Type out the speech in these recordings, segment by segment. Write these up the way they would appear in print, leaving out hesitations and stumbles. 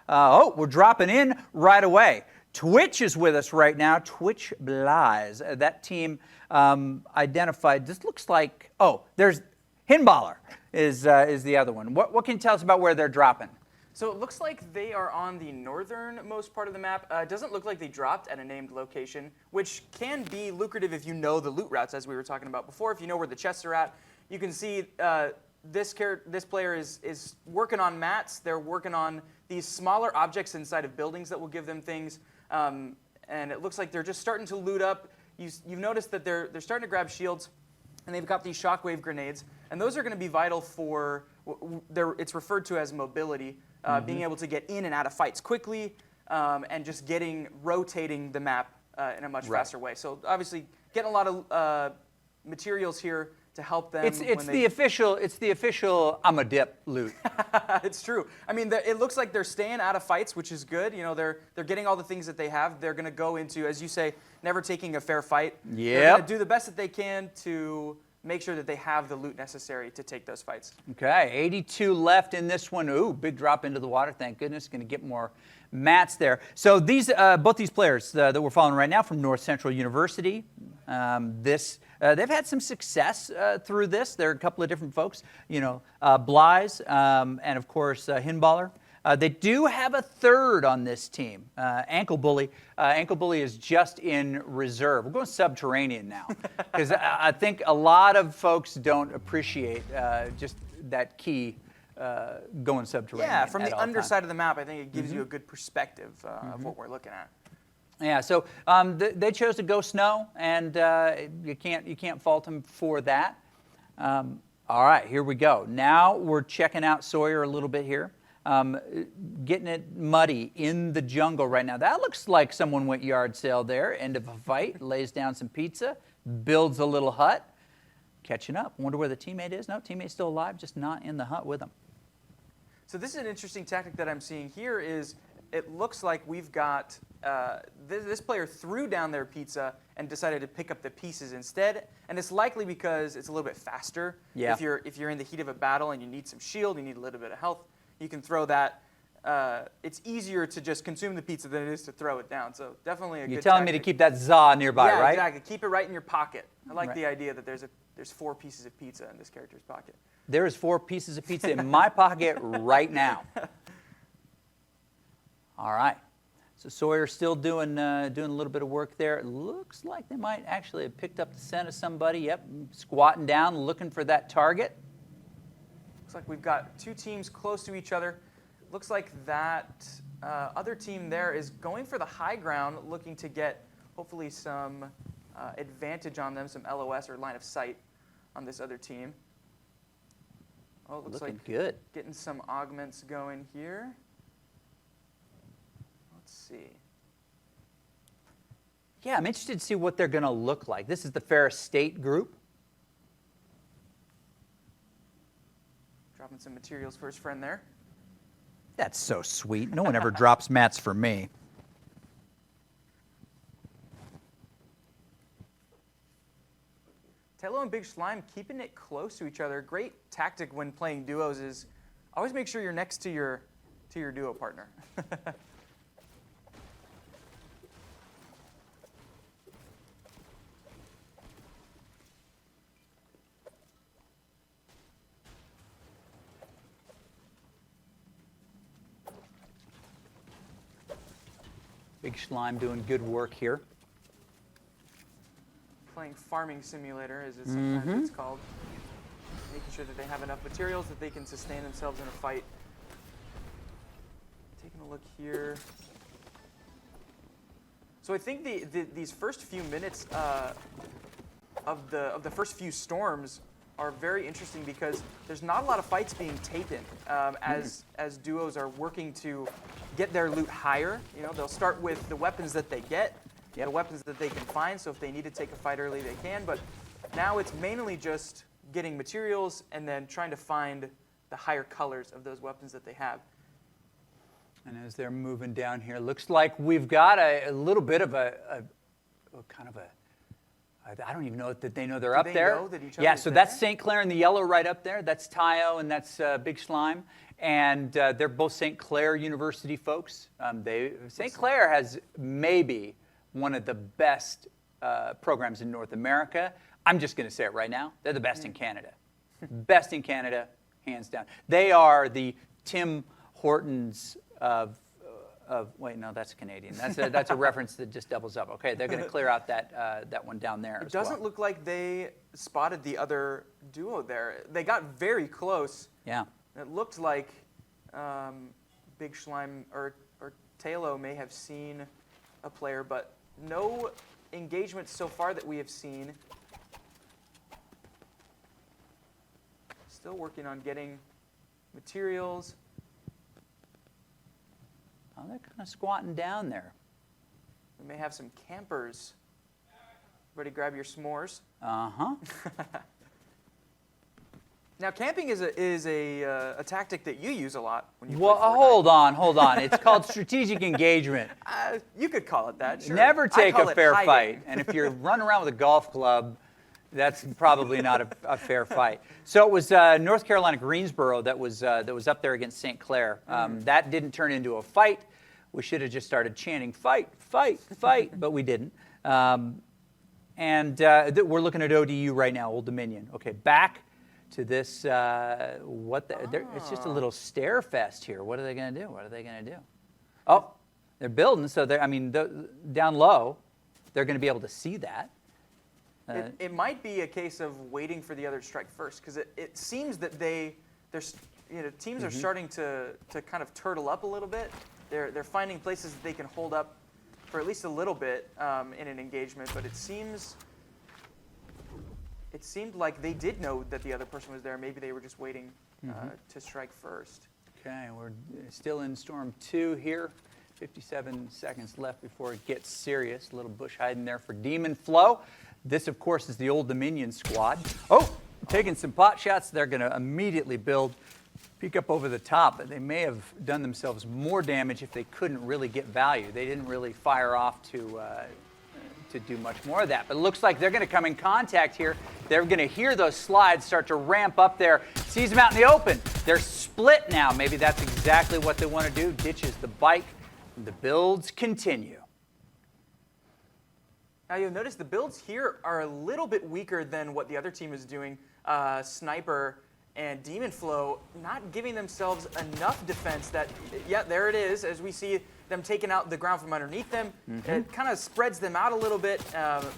Oh, we're dropping in right away. Twitch is with us right now. Twitch Blaze. That team identified. This looks like, oh, there's Hinballer is the other one. What can you tell us about where they're dropping? So it looks like they are on the northernmost part of the map. It doesn't look like they dropped at a named location, which can be lucrative if you know the loot routes, as we were talking about before. If you know where the chests are at, you can see this player is working on mats. They're working on these smaller objects inside of buildings that will give them things. And it looks like they're just starting to loot up. You've noticed that they're starting to grab shields, and they've got these shockwave grenades. And those are going to be vital for, it's referred to as mobility. Being able to get in and out of fights quickly, and just rotating the map in a much faster way. So obviously, getting a lot of materials here to help them. It's the official I'm a dip loot. It's true. I mean, it looks like they're staying out of fights, which is good. You know, they're getting all the things that they have. They're going to go into, as you say, never taking a fair fight. Yeah. They're going to do the best that they can to make sure that they have the loot necessary to take those fights. Okay, 82 left in this one. Ooh, big drop into the water, thank goodness. Going to get more mats there. So these, both these players that we're following right now from North Central University, they've had some success through this. There are a couple of different folks, you know, Blaze, and of course Hinballer. They do have a third on this team, Ankle Bully. Ankle Bully is just in reserve. We're going subterranean now, because I think a lot of folks don't appreciate just that key going subterranean. Yeah, from the underside of the map, I think it gives you a good perspective of what we're looking at. Yeah, so they chose to go snow, and you can't fault them for that. All right, here we go. Now we're checking out Sawyer a little bit here. Getting it muddy in the jungle right now. That looks like someone went yard sale there. End of a fight, lays down some pizza, builds a little hut, catching up. Wonder where the teammate is. No, teammate's still alive, just not in the hut with him. So this is an interesting tactic that I'm seeing here is it looks like we've got, this player threw down their pizza and decided to pick up the pieces instead. And it's likely because it's a little bit faster. Yeah. If you're in the heat of a battle and you need some shield, you need a little bit of health, you can throw that. It's easier to just consume the pizza than it is to throw it down. So definitely a good You're telling me to keep that za nearby, yeah, right? Yeah, exactly. Keep it right in your pocket. I like the idea that there's 4 pieces of pizza in this character's pocket. There is 4 pieces of pizza in my pocket right now. All right. So Sawyer's still doing a little bit of work there. It looks like they might actually have picked up the scent of somebody. Yep, squatting down, looking for that target. Looks like we've got 2 teams close to each other. Looks like that other team there is going for the high ground, looking to get hopefully some advantage on them, some LOS or line of sight on this other team. Oh, it looks like good. Getting some augments going here. Let's see. Yeah, I'm interested to see what they're going to look like. This is the Ferris State group. Dropping some materials for his friend there. That's so sweet. No one ever drops mats for me. Tello and Big Slime keeping it close to each other. Great tactic when playing duos is always make sure you're next to your duo partner. Big Slime doing good work here. Playing farming simulator, as it's sometimes it's called. Making sure that they have enough materials that they can sustain themselves in a fight. Taking a look here. So I think these first few minutes of the first few storms are very interesting because there's not a lot of fights being taken as duos are working to get their loot higher. You know, they'll start with the weapons that they get, the weapons that they can find. So if they need to take a fight early, they can. But now it's mainly just getting materials and then trying to find the higher colors of those weapons that they have. And as they're moving down here, looks like we've got a little bit of a kind of a I don't even know that they know they're Do up they there. know that each Yeah, other's so that's there? St. Clair in the yellow right up there. That's Tayo and that's Big Slime. And they're both St. Clair University folks. St. Clair has maybe one of the best programs in North America. I'm just going to say it right now. They're the best in Canada. Best in Canada, hands down. They are the Tim Hortons of wait, no, that's Canadian. That's a reference that just doubles up. Okay, they're going to clear out that one down there. It doesn't look like they spotted the other duo there. They got very close. Yeah. It looked like Big Slime or Talo may have seen a player, but no engagement so far that we have seen. Still working on getting materials. Oh, they're kind of squatting down there. We may have some campers. Everybody grab your s'mores. Uh-huh. Now, camping is a tactic that you use a lot when you Well, play Fortnite. hold on. It's called strategic engagement. You could call it that, sure. Never I take call a it fair hiding. fight. And if you're running around with a golf club, that's probably not a fair fight. So it was North Carolina Greensboro that was up there against St. Clair. That didn't turn into a fight. We should have just started chanting "fight, fight, fight," but we didn't. We're looking at ODU right now, Old Dominion. Okay, back to this. It's just a little stare fest here. What are they going to do? What are they going to do? Oh, they're building. So down low, they're going to be able to see that. It might be a case of waiting for the other to strike first, because it seems that teams are starting to kind of turtle up a little bit. They're finding places that they can hold up for at least a little bit in an engagement, but it seemed like they did know that the other person was there. Maybe they were just waiting to strike first. Okay, we're still in Storm 2 here. 57 seconds left before it gets serious. A little bush hiding there for Demon Flow. This, of course, is the Old Dominion squad. Oh, taking some pot shots. They're going to immediately build, peek up over the top. But they may have done themselves more damage if they couldn't really get value. They didn't really fire off to do much more of that. But it looks like they're going to come in contact here. They're going to hear those slides start to ramp up there. Sees them out in the open. They're split now. Maybe that's exactly what they want to do. Ditches the bike. The builds continue. Now you'll notice the builds here are a little bit weaker than what the other team is doing. Sniper and Demon Flow not giving themselves enough defense that, yeah, there it is, as we see them taking out the ground from underneath them. It kind of spreads them out a little bit,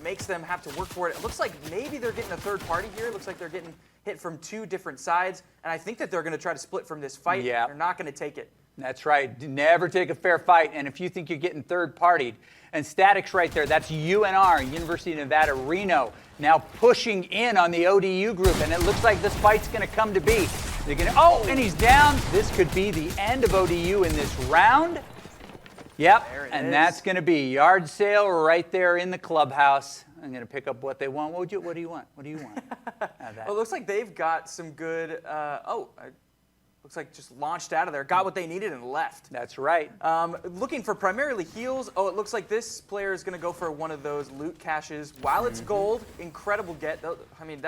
makes them have to work for it. It looks like maybe they're getting a third party here. It looks like they're getting hit from two different sides, and I think that they're going to try to split from this fight. Yeah. They're not going to take it. That's right. Never take a fair fight. And if you think you're getting third-partied, and Static's right there, that's UNR, University of Nevada, Reno, now pushing in on the ODU group. And it looks like this fight's going to come to be. They're going to, oh, and he's down. This could be the end of ODU in this round. Yep, and that's going to be yard sale right there in the clubhouse. I'm going to pick up what they want. What do you want? What do you want? Well, it looks like they've got some good, looks like just launched out of there, got what they needed and left. That's right. Looking for primarily heals. Oh, it looks like this player is going to go for one of those loot caches. While it's gold, incredible get. I mean,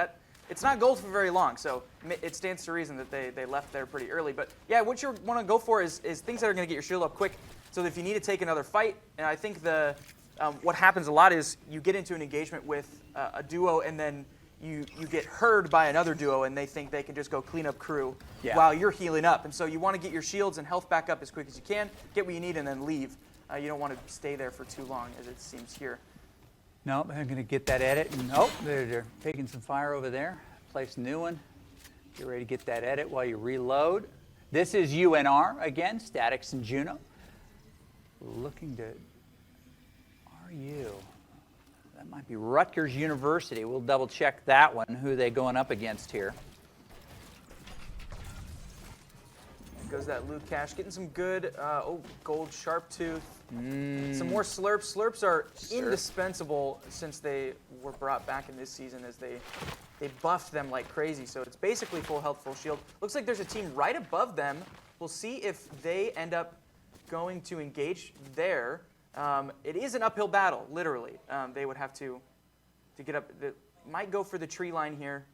it's not gold for very long, so it stands to reason that they left there pretty early. But yeah, what you want to go for is things that are going to get your shield up quick, so that if you need to take another fight, and I think what happens a lot is you get into an engagement with a duo, and then you get heard by another duo, and they think they can just go clean up crew while you're healing up. And so you want to get your shields and health back up as quick as you can, get what you need, and then leave. You don't want to stay there for too long, as it seems here. Nope, I'm going to get that edit. Nope, they're taking some fire over there. Place a new one. Get ready to get that edit while you reload. This is UNR again, Statics and Juno. Looking to RU. That might be Rutgers University. We'll double check that one, who they going up against here. There goes that loot cache, getting some good, gold sharp tooth. Some more slurps. Slurps are indispensable since they were brought back in this season, as they buffed them like crazy. So it's basically full health, full shield. Looks like there's a team right above them. We'll see if they end up going to engage there. It is an uphill battle, literally. They would have to to get up. Might go for the tree line here.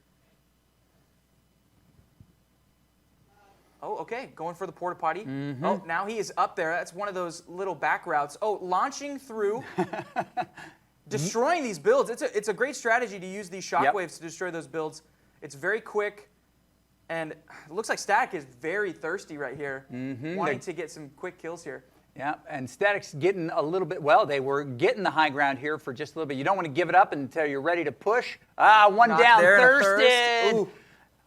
Oh, okay, going for the porta potty. Oh, now he is up there. That's one of those little back routes. Oh, launching through, destroying these builds. It's a great strategy to use these shockwaves to destroy those builds. It's very quick, and it looks like Static is very thirsty right here, wanting to get some quick kills here. Yeah, and Static's getting a little bit, well, they were getting the high ground here for just a little bit. You don't want to give it up until you're ready to push. One Not down, there, thirsted. Ooh.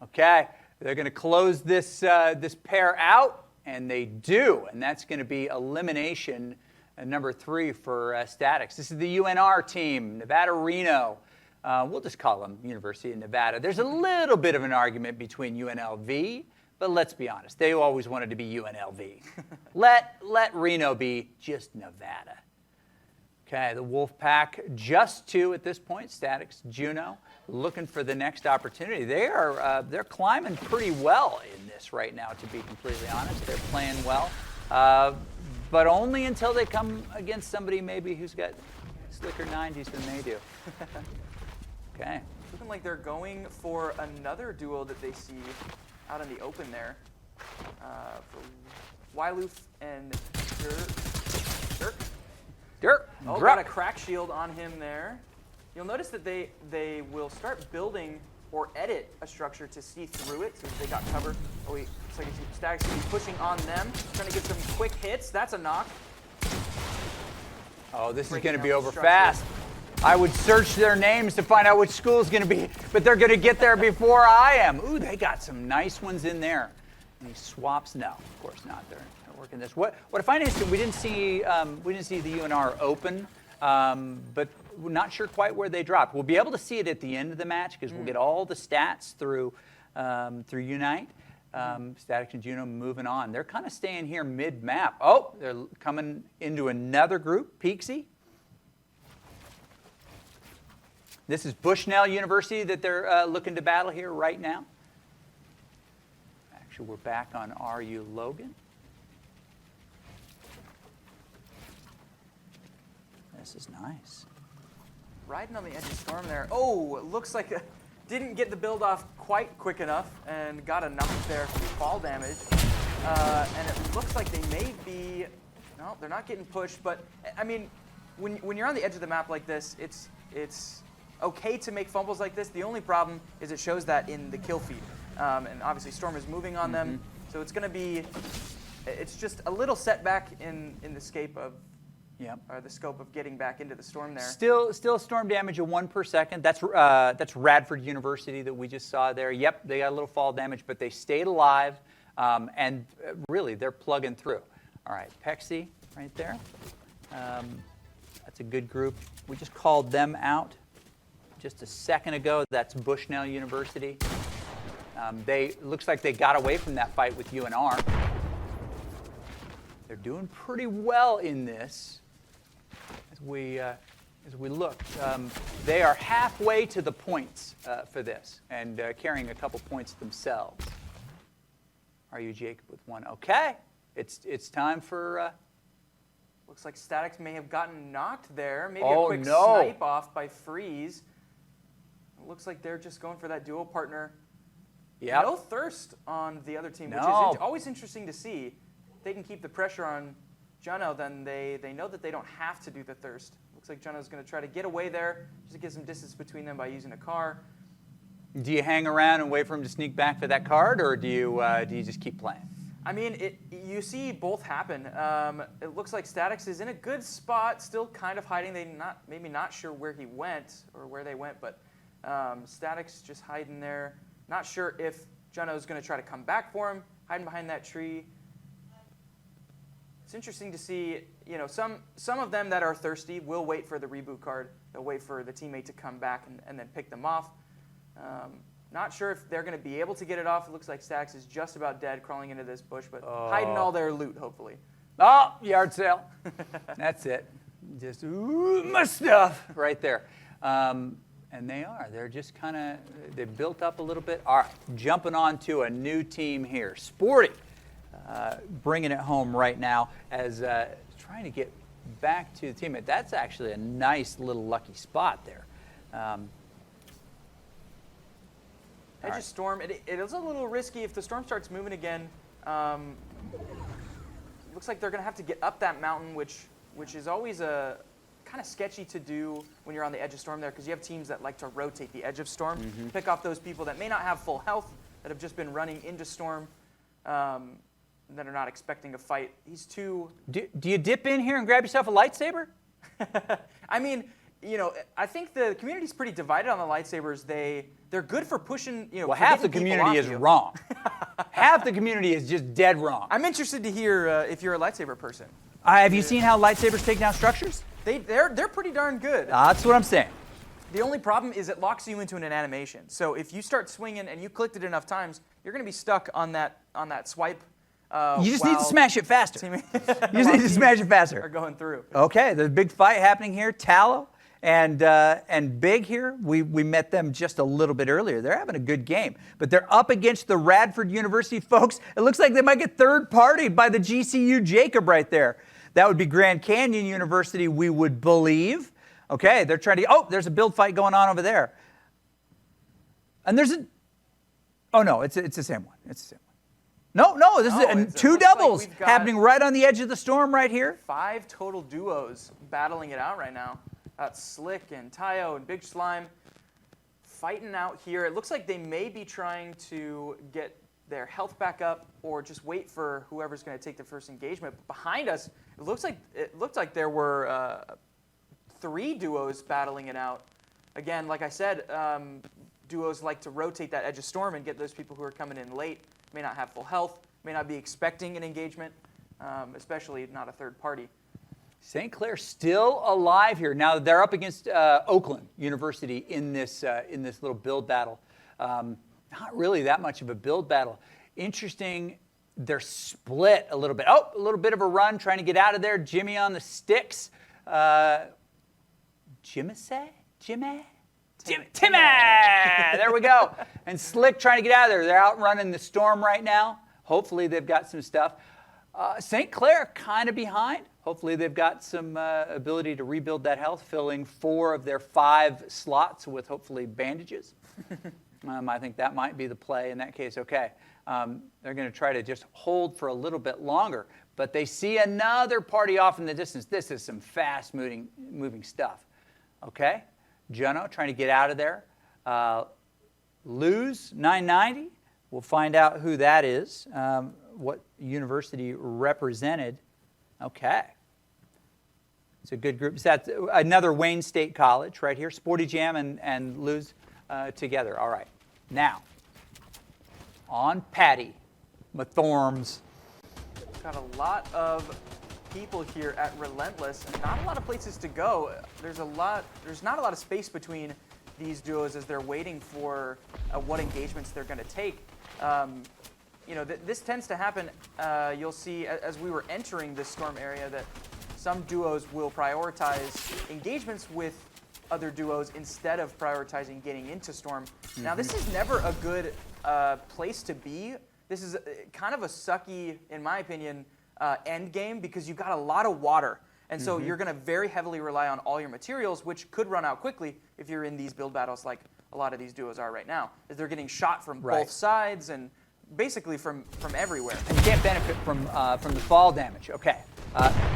Okay, they're going to close this, this pair out, and they do, and that's going to be elimination number 3 for Statics. This is the UNR team, Nevada Reno. We'll just call them University of Nevada. There's a little bit of an argument between UNLV, but let's be honest, they always wanted to be UNLV. let Reno be just Nevada. Okay, the Wolfpack just 2 at this point. Statics, Juno, looking for the next opportunity. They're climbing pretty well in this right now, to be completely honest. They're playing well, but only until they come against somebody maybe who's got slicker 90s than they do. Okay. Looking like they're going for another duo that they see out in the open there. For Wyloof and Dirk. Oh, got a crack shield on him there. You'll notice that they will start building or edit a structure to see through it, so they got cover. Oh wait, looks like Static's gonna be pushing on them, trying to get some quick hits. That's a knock. Oh, this is going to be over fast. I would search their names to find out which school is going to be, but they're going to get there before I am. Ooh, they got some nice ones in there. And he swaps. No, of course not. They're working this. What I find interesting, we didn't see the UNR open, but we're not sure quite where they dropped. We'll be able to see it at the end of the match because we'll get all the stats through Unite. Statics and Juno moving on. They're kind of staying here mid-map. Oh, they're coming into another group, Peaksy. This is Bushnell University that they're looking to battle here right now. Actually, we're back on RU Logan. This is nice. Riding on the edge of Storm there. Oh, it looks like didn't get the build off quite quick enough and got a knock there for fall damage. And it looks like they may be, no, they're not getting pushed, but I mean, when you're on the edge of the map like this, it's okay to make fumbles like this. The only problem is it shows that in the kill feed. And obviously Storm is moving on them, so it's going to be, it's just a little setback in the scope of, or the scope of getting back into the Storm there. Still storm damage of 1 per second. That's Radford University that we just saw there. Yep, they got a little fall damage, but they stayed alive, and really they're plugging through. All right, Pexy right there. That's a good group. We just called them out just a second ago. That's Bushnell University. Looks like they got away from that fight with UNR. They're doing pretty well in this. As we look, they are halfway to the points for this and carrying a couple points themselves. Are you Jacob with 1? Okay, it's time for. Looks like Statics may have gotten knocked there. Maybe a quick snipe off by Freeze. It looks like they're just going for that duo partner. Yeah. No thirst on the other team, which is always interesting to see. If they can keep the pressure on Juno, then they know that they don't have to do the thirst. Looks like Juno's going to try to get away there, just to get some distance between them by using a car. Do you hang around and wait for him to sneak back for that card, or do you just keep playing? I mean, you see both happen. It looks like Statics is in a good spot, still kind of hiding. Maybe not sure where he went or where they went, but Statics just hiding there. Not sure if Juno's going to try to come back for him, hiding behind that tree. It's interesting to see, some of them that are thirsty will wait for the reboot card. They'll wait for the teammate to come back and then pick them off. Not sure if they're going to be able to get it off. It looks like Statics is just about dead crawling into this bush, but hiding all their loot, hopefully. Oh, yard sale. That's it. Just, ooh, my stuff right there. And they're just kind of, they built up a little bit. All right, jumping on to a new team here. Sporty, bringing it home right now as trying to get back to the teammate. That's actually a nice little lucky spot there. Edge of Storm, it is a little risky if the storm starts moving again. Looks like they're going to have to get up that mountain, which is always a kind of sketchy to do when you're on the Edge of Storm there, because you have teams that like to rotate the Edge of Storm, pick off those people that may not have full health, that have just been running into Storm, that are not expecting a fight. He's too... Do you dip in here and grab yourself a lightsaber? I mean, you know, I think the community's pretty divided on the lightsabers. They're good for pushing, you know, Well, for half the getting people community off is you. wrong. Half the community is just dead wrong. I'm interested to hear if you're a lightsaber person. Have you seen how lightsabers take down structures? They're pretty darn good. That's what I'm saying. The only problem is it locks you into an animation. So if you start swinging and you clicked it enough times, you're going to be stuck on that swipe. You just need to smash it faster. You just need to smash it Are faster. going through. Okay, there's a big fight happening here. Tallow and Big here. We met them just a little bit earlier. They're having a good game, but they're up against the Radford University folks. It looks like they might get third-partied by the GCU Jacob right there. That would be Grand Canyon University, we would believe. Okay, they're trying to. Oh, there's a build fight going on over there. And there's a. Oh no, it's the same one. It's the same one. No, this is two doubles happening right on the edge of the storm right here. 5 total duos battling it out right now. Slick and Tayo and Big Slime fighting out here. It looks like they may be trying to get their health back up or just wait for whoever's going to take the first engagement. But behind us, it looked like there were 3 duos battling it out. Again, like I said, duos like to rotate that Edge of Storm and get those people who are coming in late, may not have full health, may not be expecting an engagement, especially not a third party. St. Clair still alive here. Now they're up against Oakland University in this little build battle. Not really that much of a build battle. Interesting, they're split a little bit. Oh, a little bit of a run trying to get out of there. Jimmy on the sticks. Timmy? There we go. And Slick trying to get out of there. They're outrunning the storm right now. Hopefully they've got some stuff. St. Clair kind of behind. Hopefully they've got some ability to rebuild that health, filling 4 of their 5 slots with hopefully bandages. I think that might be the play in that case. Okay, they're going to try to just hold for a little bit longer, but they see another party off in the distance. This is some fast-moving stuff. Okay, Juno trying to get out of there. Lose 990. We'll find out who that is, what university represented. Okay. It's a good group. That's another Wayne State College right here. Sporty Jam and Luz together. All right. Now, on Patty Mathorms. Got a lot of people here at Relentless and not a lot of places to go. There's not a lot of space between these duos as they're waiting for what engagements they're going to take. You know, this tends to happen. You'll see as we were entering this storm area that some duos will prioritize engagements with other duos instead of prioritizing getting into storm. Now, this is never a good place to be. This is kind of a sucky, in my opinion, end game because you've got a lot of water. And so you're going to very heavily rely on all your materials, which could run out quickly if you're in these build battles like a lot of these duos are right now, as they're getting shot from both sides and basically from everywhere. And you can't benefit from the fall damage. Okay.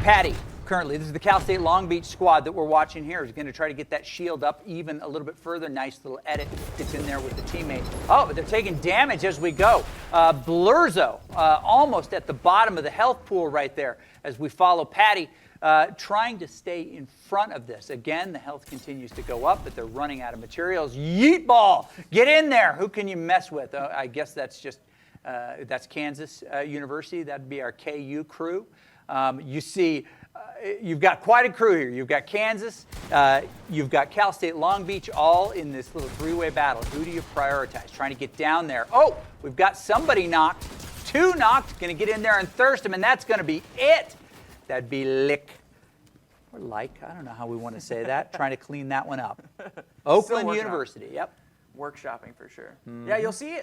Patty, currently, this is the Cal State Long Beach squad that we're watching here, is going to try to get that shield up even a little bit further. Nice little edit. Gets in there with the teammate. Oh, but they're taking damage as we go. Blurzo, almost at the bottom of the health pool right there as we follow Patty. Trying to stay in front of this. Again, the health continues to go up, but they're running out of materials. Yeet ball! Get in there! Who can you mess with? I guess that's just, that's Kansas University. That'd be our KU crew. You see, you've got quite a crew here. You've got Kansas, you've got Cal State Long Beach, all in this little 3-way battle. Who do you prioritize? Trying to get down there. Oh, we've got somebody knocked. 2 knocked. Going to get in there and thirst him, and that's going to be it. That'd be lick. Or like, I don't know how we want to say that. Trying to clean that one up. Oakland University, yep. Workshopping for sure. Yeah, you'll see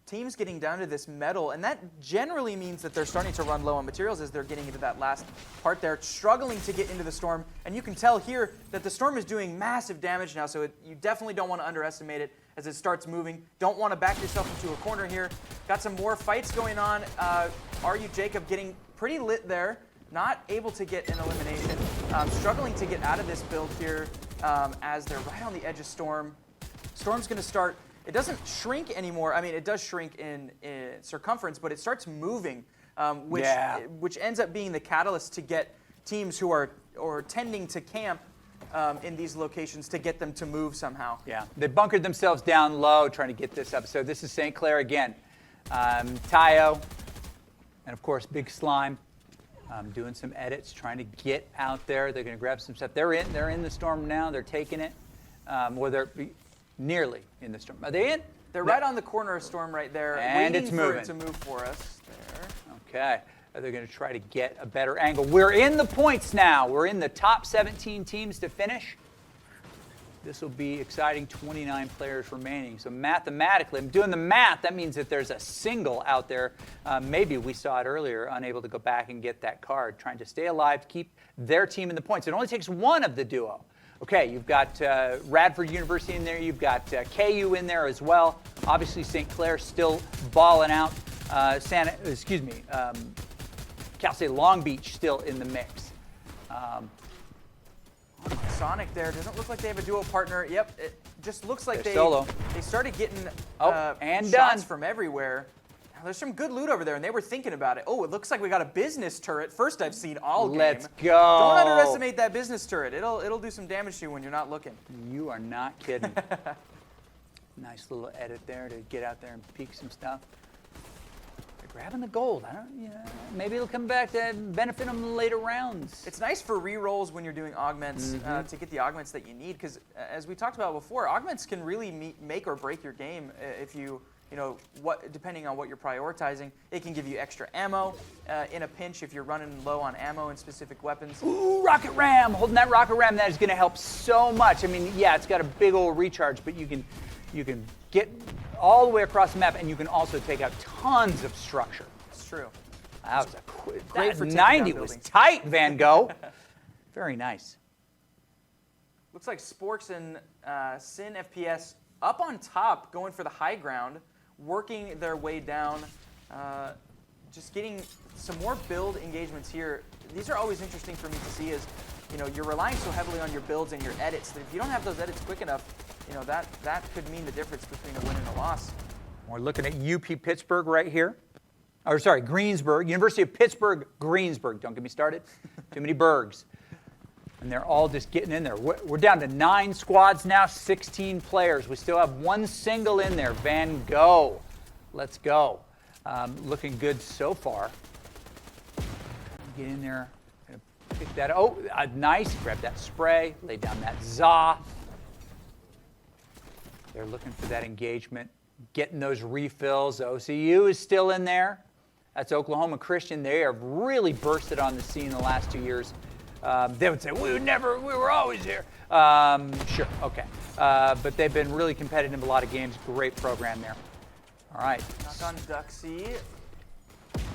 teams getting down to this metal, and that generally means that they're starting to run low on materials as they're getting into that last part there, struggling to get into the storm. And you can tell here that the storm is doing massive damage now, so you definitely don't want to underestimate it as it starts moving. Don't want to back yourself into a corner here. Got some more fights going on. RU Jacob getting pretty lit there, not able to get an elimination, struggling to get out of this build here as they're right on the edge of storm. Storm's going to start. It doesn't shrink anymore. I mean, it does shrink in circumference, but it starts moving, which ends up being the catalyst to get teams who are tending to camp in these locations to get them to move somehow. Yeah, they bunkered themselves down low trying to get this up. So this is St. Clair again. Tayo, and of course, Big Slime. Doing some edits, trying to get out there. They're going to grab some stuff. They're in the storm now. They're taking it. Or they're nearly in the storm. Are they in? They're right on the corner of storm right there, and waiting it's for moving. it to move for us. There. Okay. They're going to try to get a better angle. We're in the points now. We're in the top 17 teams to finish. This will be exciting. 29 players remaining. So mathematically, I'm doing the math. That means that there's a single out there. Maybe we saw it earlier, unable to go back and get that card, trying to stay alive to keep their team in the points. It only takes one of the duo. Okay, you've got Radford University in there. You've got KU in there as well. Obviously, St. Clair still balling out. Cal State Long Beach still in the mix. Sonic there doesn't look like they have a duo partner. Yep, it just looks like they started getting shots from everywhere. Now, there's some good loot over there, and they were thinking about it. Oh, it looks like we got a business turret. First I've seen all game. Let's go. Don't underestimate that business turret. It'll do some damage to you when you're not looking. You are not kidding. Nice little edit there to get out there and peek some stuff. They're grabbing the gold. Maybe it'll come back to benefit them in the later rounds. It's nice for re-rolls when you're doing augments to get the augments that you need, because as we talked about before, augments can really make or break your game if depending on what you're prioritizing. It can give you extra ammo in a pinch if you're running low on ammo in specific weapons. Ooh, Rocket Ram! Holding that Rocket Ram, that is going to help so much. I mean, yeah, it's got a big old recharge, but you can get all the way across the map, and you can also take out tons of structure. It's true. That was a great for 90 was tight, Van Gogh. Very nice. Looks like Sporks and Sin FPS up on top, going for the high ground, working their way down, just getting some more build engagements here. These are always interesting for me to see as, you're relying so heavily on your builds and your edits that if you don't have those edits quick enough, that could mean the difference between a win and a loss. We're looking at UP Pittsburgh right here. Greensburg. University of Pittsburgh, Greensburg. Don't get me started. Too many Bergs. And they're all just getting in there. We're down to 9 squads now, 16 players. We still have one single in there. Van Gogh. Let's go. Looking good so far. Get in there. Pick that. Oh, nice. Grab that spray. Lay down that za. They're looking for that engagement. Getting those refills. OCU is still in there. That's Oklahoma Christian. They have really bursted on the scene the last 2 years. They would say, we were always here. Sure, okay. But they've been really competitive in a lot of games. Great program there. All right. Knock on Duxie.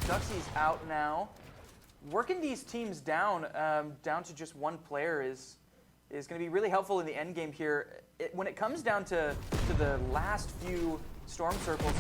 Duxie's out now. Working these teams down to just one player is going to be really helpful in the end game here. When it comes down to the last few storm circles,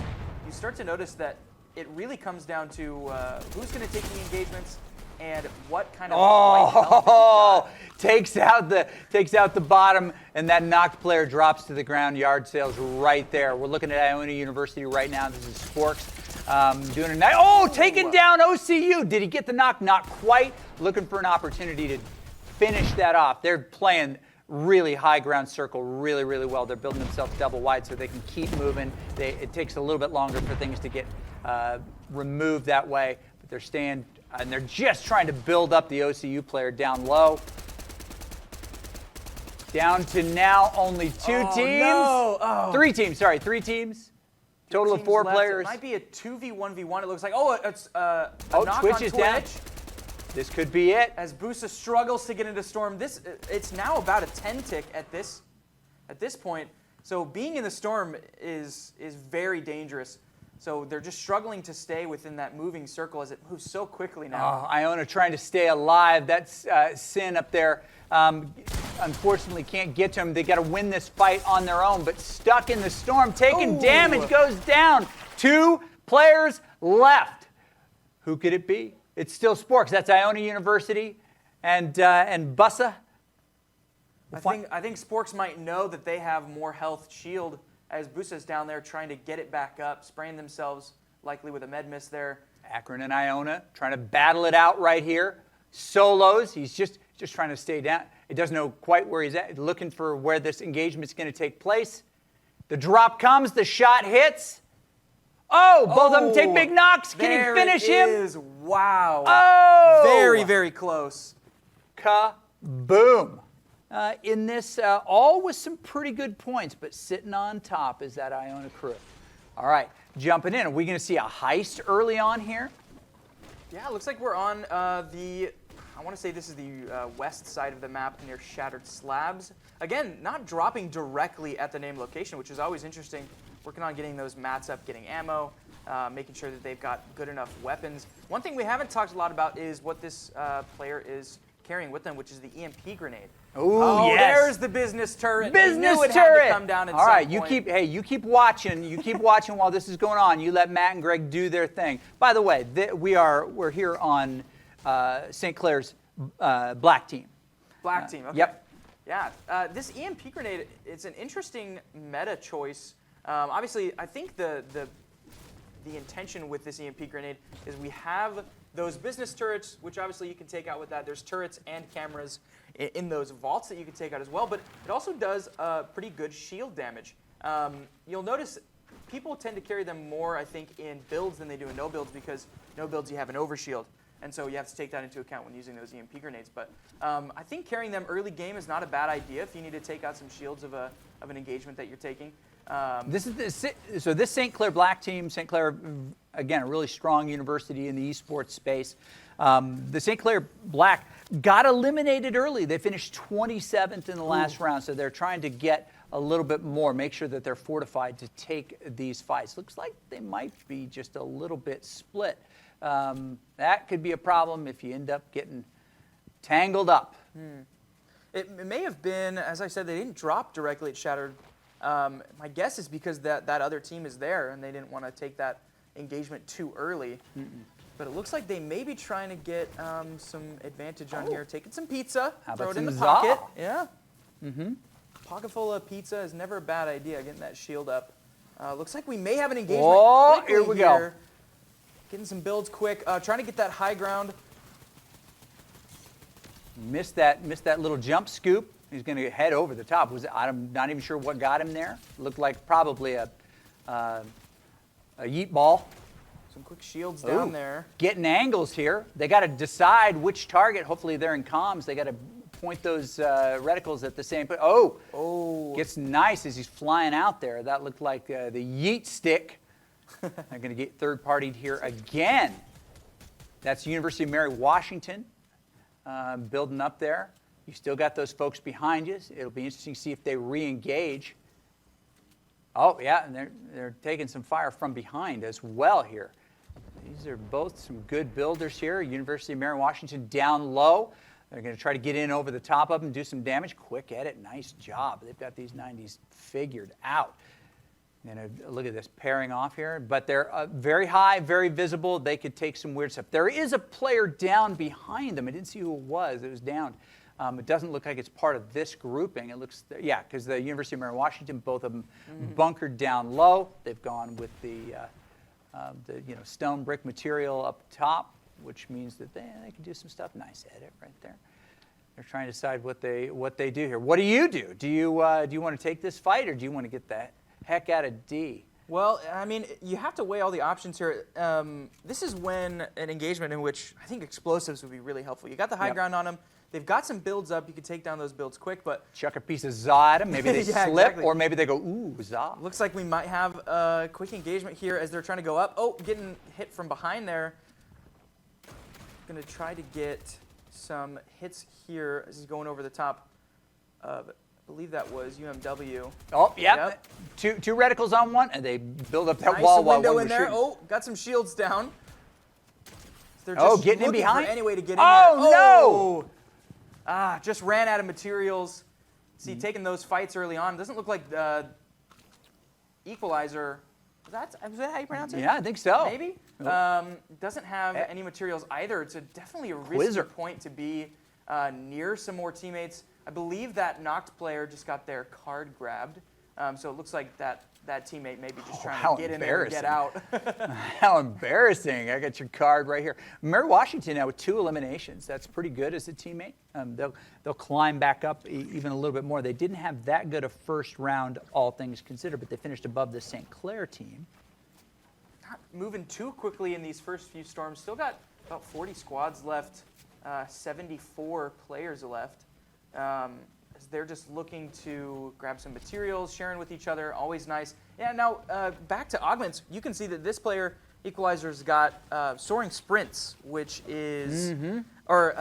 you start to notice that it really comes down to who's going to take the engagements and what kind of white health takes out the bottom, and that knocked player drops to the ground. Yard sales right there. We're looking at Iona University right now. This is Sporks doing a nice. Taking down OCU. Did he get the knock? Not quite. Looking for an opportunity to finish that off. They're playing really high ground circle really, really well. They're building themselves double wide so they can keep moving. It takes a little bit longer for things to get removed that way, but they're staying. And they're just trying to build up the OCU player down low. Down to now only 2 teams. No. 3 teams, sorry, 3 teams. Total of 4 left. players. It might be a 2v1v1. It looks like, it's a knock Twitch on is Twitch. down. This could be it. As Busa struggles to get into Storm, it's now about a 10 tick at this point. So being in the Storm is very dangerous. So they're just struggling to stay within that moving circle as it moves so quickly now. Oh, Iona trying to stay alive. That's Sin up there. Unfortunately, can't get to him. They got to win this fight on their own, but stuck in the storm, taking damage, goes down. 2 players left. Who could it be? It's still Sporks. That's Iona University and Bussa. I think Sporks might know that they have more health shield as Busa's down there trying to get it back up, spraying themselves likely with a med miss there. Akron and Iona trying to battle it out right here. Solos. He's just trying to stay down. He doesn't know quite where he's at. Looking for where this engagement's going to take place. The drop comes. The shot hits. Oh, both of them take big knocks. Can he finish him? There it is. Wow. Oh! Very, very close. Kaboom. In this, all with some pretty good points, but sitting on top is that Iona crew. All right, jumping in. Are we going to see a heist early on here? Yeah, it looks like we're on I want to say this is the west side of the map near Shattered Slabs. Again, not dropping directly at the named location, which is always interesting. Working on getting those mats up, getting ammo, making sure that they've got good enough weapons. One thing we haven't talked a lot about is what this player is carrying with them, which is the EMP grenade. Ooh, oh, yes. There's the business turret. Business turret. turret. Had to come down at all right, some you point. keep watching. You keep watching while this is going on. You let Matt and Greg do their thing. By the way, we're here on St. Clair's black team. Black team. Okay. Yep. Yeah. This EMP grenade, it's an interesting meta choice. Obviously, I think the intention with this EMP grenade is we have those business turrets, which obviously you can take out with that. There's turrets and cameras in those vaults that you can take out as well, but it also does pretty good shield damage. You'll notice people tend to carry them more, I think, in builds than they do in no builds, because no builds you have an overshield, and so you have to take that into account when using those EMP grenades. But I think carrying them early game is not a bad idea if you need to take out some shields of an engagement that you're taking. So this St. Clair black team, St. Clair, again, a really strong university in the esports space. The St. Clair black got eliminated early. They finished 27th in the last round, so they're trying to get a little bit more, make sure that they're fortified to take these fights. Looks like they might be just a little bit split. That could be a problem if you end up getting tangled up. It may have been, as I said, they didn't drop directly at Shattered. My guess is because that other team is there and they didn't want to take that engagement too early. But it looks like they may be trying to get some advantage on here. Taking some pizza, throw it in the pocket. Yeah. Pocket full of pizza is never a bad idea, getting that shield up. Looks like we may have an engagement. Oh, here we go. Getting some builds quick, trying to get that high ground. Missed that little jump scoop. He's going to head over the top. I'm not even sure what got him there. Looked like probably a yeet ball. Some quick shields down there. Getting angles here. They got to decide which target. Hopefully they're in comms. They got to point those reticles at the same place. Oh, gets nice as he's flying out there. That looked like the yeet stick. They're going to get third-partied here again. That's University of Mary Washington building up there. You still got those folks behind you. It'll be interesting to see if they re-engage. Oh, yeah, and they're taking some fire from behind as well here. These are both some good builders here. University of Mary Washington down low. They're going to try to get in over the top of them, do some damage. Quick edit, nice job. They've got these 90s figured out. And look at this pairing off here. But they're very high, very visible. They could take some weird stuff. There is a player down behind them. I didn't see who it was. It was down. It doesn't look like it's part of this grouping. It looks, yeah, because the University of Mary Washington, both of them bunkered down low. They've gone with the stone brick material up top, which means that they can do some stuff. Nice edit right there. They're trying to decide what they do here. What do you do? Do you want to take this fight, or do you want to get the heck out of D? Well, I mean, you have to weigh all the options here. This is when an engagement in which I think explosives would be really helpful. You got the high ground on them. They've got some builds up. You can take down those builds quick, but chuck a piece of ZA at them. Maybe they slip, exactly. Or maybe they go, ooh, ZA. Looks like we might have a quick engagement here as they're trying to go up. Oh, getting hit from behind there. Going to try to get some hits here as he's going over the top of believe that was UMW. Oh, yep. Yep. Two reticles on one, and they build up that Nice wall while window one in was there. shooting. Oh, got some shields down. They're just Getting in looking behind? for any way to get in Oh, there. No! Just ran out of materials. See, taking those fights early on. Doesn't look like Equalizer. Is that how you pronounce it? Yeah, I think so. Maybe. Doesn't have any materials either. It's definitely a risky Quizzer. point to be near some more teammates. I believe that knocked player just got their card grabbed. So it looks like that teammate maybe just trying to get in there and get out. How embarrassing. I got your card right here. Mary Washington now with 2 eliminations. That's pretty good as a teammate. They'll climb back up even a little bit more. They didn't have that good a first round, all things considered, but they finished above the St. Clair team. Not moving too quickly in these first few storms. Still got about 40 squads left, 74 players left. As they're just looking to grab some materials, sharing with each other, always nice. Yeah, now back to augments. You can see that this player, Equalizer's got soaring sprints, which is, or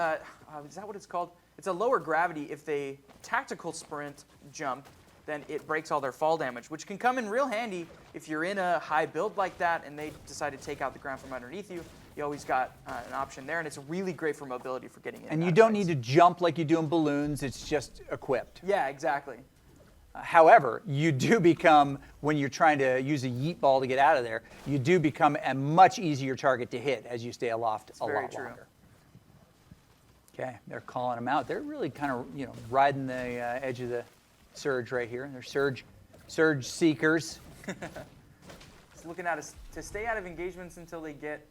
is that what it's called? It's a lower gravity. If they tactical sprint jump, then it breaks all their fall damage, which can come in real handy if you're in a high build like that and they decide to take out the ground from underneath you. You always got an option there, and it's really great for mobility for getting in. And you don't need to jump like you do in balloons. It's just equipped. Yeah, exactly. However, you do become, when you're trying to use a yeet ball to get out of there, you do become a much easier target to hit as you stay aloft a lot longer. Okay, they're calling them out. They're really kind of, riding the edge of the surge right here. They're surge seekers. Looking at us to stay out of engagements until they get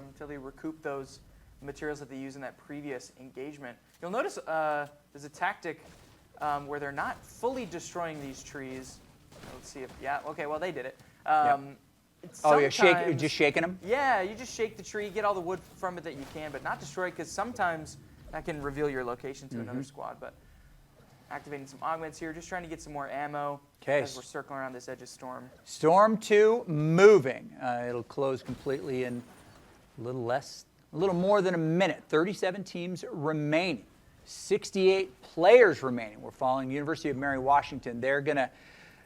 until they recoup those materials that they use in that previous engagement. You'll notice there's a tactic where they're not fully destroying these trees. Let's see if okay, well they did it. Oh, you're just shaking them? Yeah, you just shake the tree, get all the wood from it that you can, but not destroy it, because sometimes that can reveal your location to another squad. But activating some augments here, just trying to get some more ammo as we're circling around this edge of Storm. Storm 2 moving. It'll close completely in a little more than a minute. 37 teams remaining. 68 players remaining. We're following University of Mary Washington. They're going to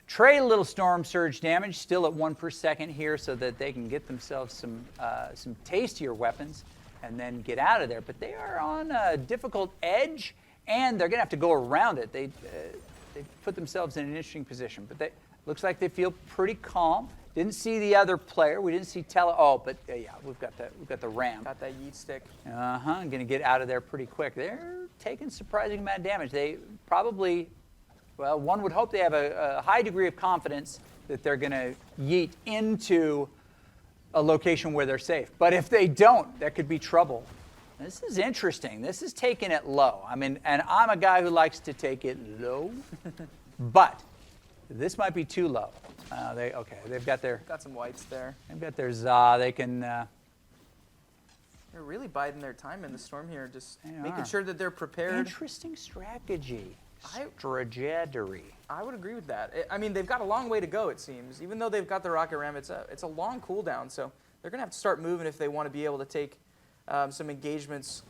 trade a little storm surge damage, still at 1 per second here, so that they can get themselves some tastier weapons and then get out of there. But they are on a difficult edge, and they're going to have to go around it. They put themselves in an interesting position, but looks like they feel pretty calm. Didn't see the other player. We didn't see but we've got the ram. Got that yeet stick. Going to get out of there pretty quick. They're taking surprising amount of damage. They probably, one would hope they have a high degree of confidence that they're going to yeet into a location where they're safe. But if they don't, that could be trouble. This is interesting. This is taking it low. I mean, and I'm a guy who likes to take it low, but this might be too low. They've got some whites there. They've got their za. They can. They're really biding their time in the storm here, just making sure that they're prepared. Interesting strategy. Strategy. I would agree with that. I mean, they've got a long way to go, it seems. Even though they've got the rocket ram, it's a long cooldown, so they're going to have to start moving if they want to be able to take some engagements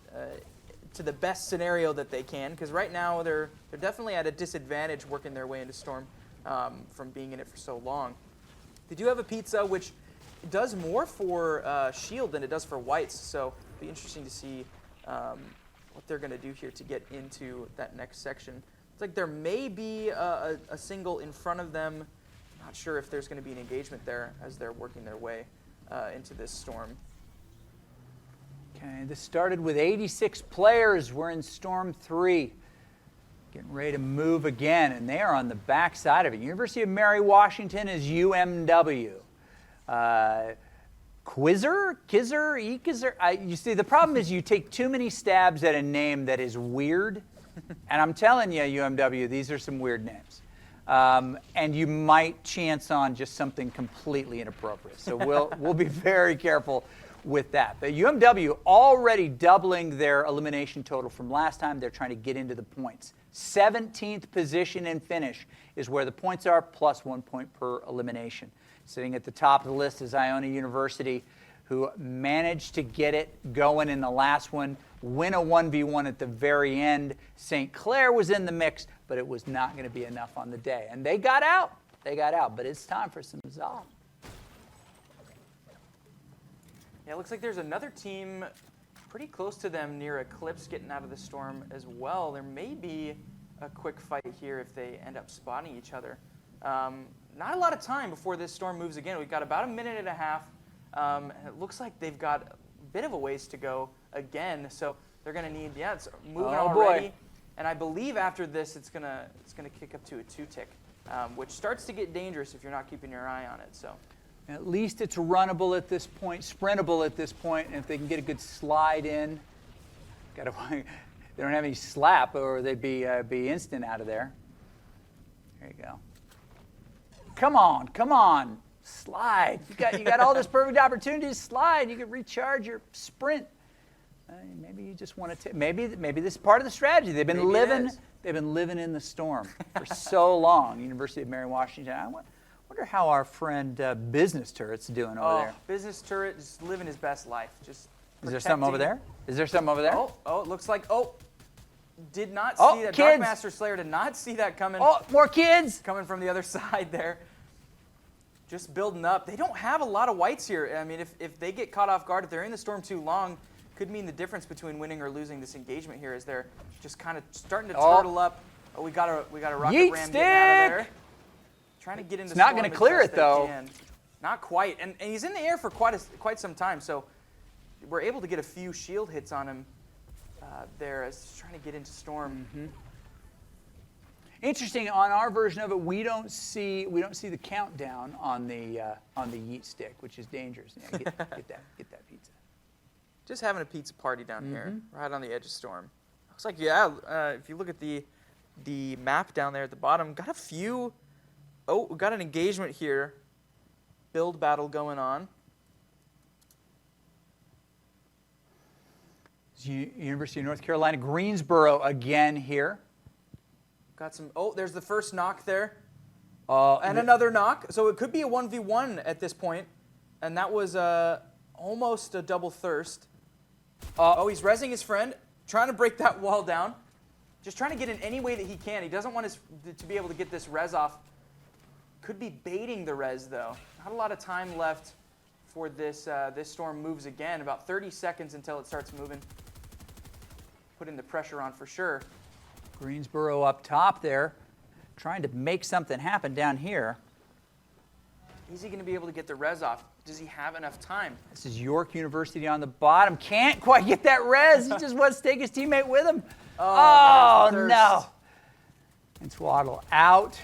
to the best scenario that they can, because right now they're definitely at a disadvantage working their way into Storm from being in it for so long. They do have a pizza, which does more for shield than it does for whites, so it'll be interesting to see what they're going to do here to get into that next section. It's like there may be a single in front of them. Not sure if there's going to be an engagement there as they're working their way into this Storm. Okay, this started with 86 players. We're in Storm 3. Getting ready to move again, and they are on the back side of it. University of Mary Washington is UMW. Quizzer? You see, the problem is you take too many stabs at a name that is weird, and I'm telling you, UMW, these are some weird names. And you might chance on just something completely inappropriate. So we'll be very careful with that. But UMW already doubling their elimination total from last time. They're trying to get into the points. 17th position in finish is where the points are, plus 1 point per elimination. Sitting at the top of the list is Iona University, who managed to get it going in the last one win a 1v1 at the very end. St. Clair was in the mix, but it was not going to be enough on the day. And they got out. They got out, but it's time for some Zal. Yeah, it looks like there's another team pretty close to them near Eclipse getting out of the storm as well. There may be a quick fight here if they end up spotting each other. Not a lot of time before this storm moves again. We've got about a minute and a half. It looks like they've got a bit of a ways to go again. So they're going to need, yeah, it's moving already. Boy. And I believe after this, it's gonna kick up to a 2-tick, which starts to get dangerous if you're not keeping your eye on it. So. At least it's runnable at this point, sprintable at this point, and if they can get a good slide in, they don't have any slap, or they'd be instant out of there. There you go. Come on, slide. You got all this perfect opportunity to slide. You can recharge your sprint. Maybe you just want to. Maybe this is part of the strategy. They've been living in the storm for so long. University of Mary Washington. I wonder how our friend Business Turret's doing over there. Business Turret just living his best life. Just is there something over there? Is there something over there? Oh, it looks like. Did not see that. Kids. Darkmaster Slayer did not see that coming. Oh, more kids coming from the other side there. Just building up. They don't have a lot of whites here. I mean, if they get caught off guard, if they're in the storm too long, could mean the difference between winning or losing this engagement here. As they're just kind of starting to turtle up. Oh, we got a rocket Yeet ram stick. getting out of there. Trying to get into. It's not going to clear it though. Not quite, and he's in the air for quite some time. So we're able to get a few shield hits on him there as he's trying to get into storm. Mm-hmm. Interesting. On our version of it, we don't see the countdown on the yeet stick, which is dangerous. Yeah, get that pizza. Just having a pizza party down here, right on the edge of storm. Looks like if you look at the map down there at the bottom, got a few. Oh, we got an engagement here. Build battle going on. University of North Carolina, Greensboro again here. Got some. Oh, there's the first knock there. And another knock. So it could be a 1v1 at this point. And that was almost a double thirst. He's rezzing his friend, trying to break that wall down. Just trying to get in any way that he can. He doesn't want to be able to get this res off. Could be baiting the res, though. Not a lot of time left for this storm moves again. About 30 seconds until it starts moving. Putting the pressure on for sure. Greensboro up top there, trying to make something happen down here. Is he going to be able to get the res off? Does he have enough time? This is York University on the bottom. Can't quite get that res. He just wants to take his teammate with him. Oh no. And Swaddle out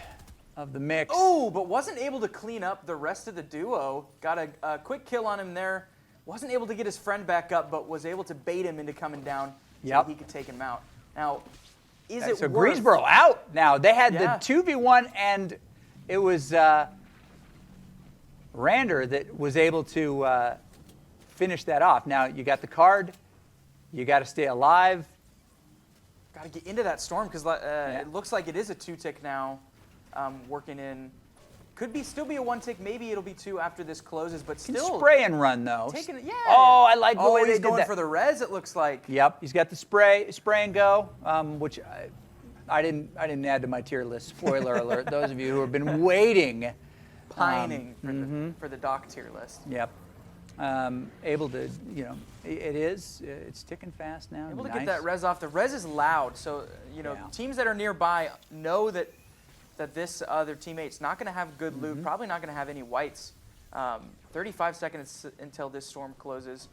of the mix. Oh, but wasn't able to clean up the rest of the duo. Got a quick kill on him there. Wasn't able to get his friend back up, but was able to bait him into coming down so he could take him out. Now, is it so worth... Greensboro out now. They had the 2v1, and it was Rander that was able to finish that off. Now, you got the card. You got to stay alive. Got to get into that storm because it looks like it is a 2-tick now working in. Could still be a 1-tick. Maybe it'll be 2 after this closes, but still. Can spray and run, though. Oh, I like the way they he's did going that. for the res, it looks like. Yep, he's got the spray and go, which I didn't add to my tier list. Spoiler alert, those of you who have been waiting. Pining for the doc tier list. Yep. Able to, it's ticking fast now. Able to get that res off. The res is loud, so, teams that are nearby know that this other teammate's not going to have good loot, probably not going to have any whites. 35 seconds until this storm closes.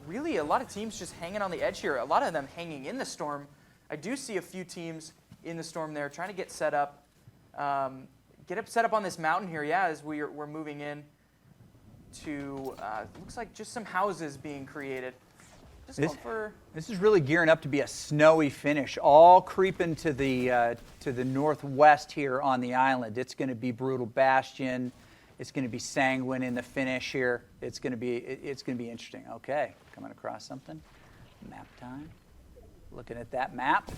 Really, a lot of teams just hanging on the edge here. A lot of them hanging in the storm. I do see a few teams in the storm there trying to get set up. Set up on this mountain here, as we're moving in to, looks like just some houses being created. This is really gearing up to be a snowy finish, all creeping to the northwest here on the island. It's going to be Brutal Bastion. It's going to be Sanguine in the finish here. It's going to be interesting. Okay, coming across something. Map time. Looking at that map.